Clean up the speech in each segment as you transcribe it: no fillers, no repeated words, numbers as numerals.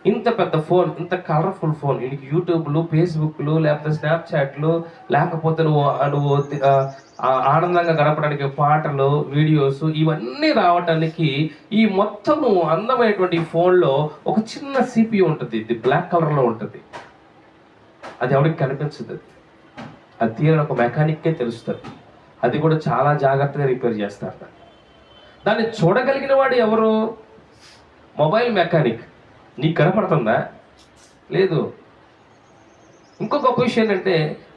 ఇంత పెద్ద ఫోన్, ఇంత కలర్ఫుల్ ఫోన్, వీడికి యూట్యూబ్లు, ఫేస్బుక్లు, లేకపోతే స్నాప్చాట్లు, లేకపోతే నువ్వు ఆనందంగా గడపడానికి పాటలు, వీడియోస్ ఇవన్నీ రావటానికి ఈ మొత్తము అందమైనటువంటి ఫోన్లో ఒక చిన్న సిపియు ఉంటుంది. ఇది బ్లాక్ కలర్లో ఉంటుంది. అది ఎవరికి కనిపించదు. అది తీరని ఒక మెకానిక్కే తెలుస్తుంది. అది కూడా చాలా జాగ్రత్తగా రిపేర్ చేస్తారు. దాన్ని చూడగలిగిన వాడు ఎవరు? Mobile mechanic. నీకు కనపడుతుందా? లేదు. ఇంకొక గొప్ప విషయం ఏంటంటే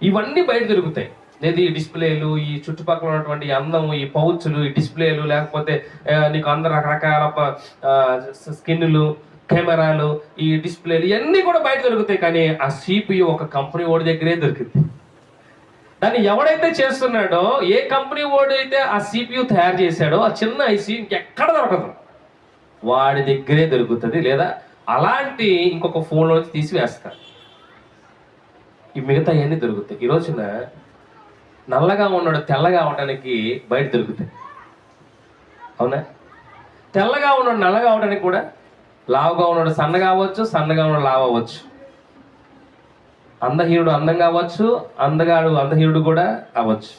ఇవన్నీ బయట దొరుకుతాయి. లేదు, ఈ డిస్ప్లేలు, ఈ చుట్టుపక్కల ఉన్నటువంటి అందం, ఈ పౌచ్లు, ఈ డిస్ప్లేలు, లేకపోతే నీకు అందరు రకరకాల స్కిన్లు, కెమెరాలు, ఈ డిస్ప్లేలు ఇవన్నీ కూడా బయట దొరుకుతాయి. కానీ ఆ సిపియు ఒక కంపెనీ ఓడి దగ్గరే దొరుకుతుంది. దాన్ని ఎవడైతే చేస్తున్నాడో, ఏ కంపెనీ ఓడి అయితే ఆ సిపియు తయారు చేశాడో, ఆ చిన్న ఐసి ఇంకెక్కడ దొరకదు, వాడి దగ్గరే దొరుకుతుంది. లేదా అలాంటి ఇంకొక ఫోన్లో తీసివేస్తారు. ఈ మిగతా అవన్నీ దొరుకుతాయి. ఈ రోజున నల్లగా ఉన్నాడు తెల్లగా అవడానికి బయట దొరుకుతాయి. అవునా? తెల్లగా ఉన్నాడు నల్లగా అవడానికి కూడా, లావుగా ఉన్నాడు సన్నగా అవ్వచ్చు, సన్నగా ఉన్నాడు లావు అవ్వచ్చు, అందహీనుడు అందంగా అవ్వచ్చు, అందహీనుడు కూడా అవ్వచ్చు.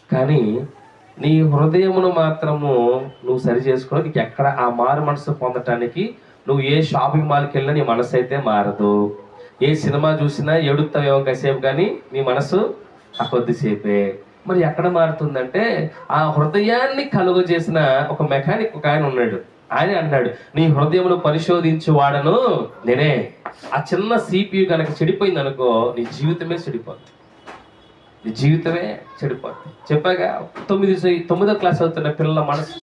కానీ నీ హృదయమును మాత్రము నువ్వు సరి చేసుకో. నీకు ఎక్కడ ఆ మారు మనసు పొందటానికి నువ్వు ఏ షాపింగ్ మాల్కి వెళ్ళినా నీ మనసు అయితే మారదు. ఏ సినిమా చూసినా ఏడుస్తావేమో కాసేపు, కానీ నీ మనసు ఆ కొద్దిసేపే. మరి ఎక్కడ మారుతుందంటే ఆ హృదయాన్ని కలుగ చేసిన ఒక మెకానిక్ ఒక ఆయన ఉన్నాడు. ఆయన అన్నాడు, నీ హృదయమును పరిశోధించి వాడను నేనే. ఆ చిన్న సిపియు కనుక చెడిపోయింది అనుకో, నీ జీవితమే చెడిపోద్ది. నీ జీవితమే చెడిపోద్ది. చెప్పాగా 9వ క్లాస్ అవుతున్న పిల్లల మనసు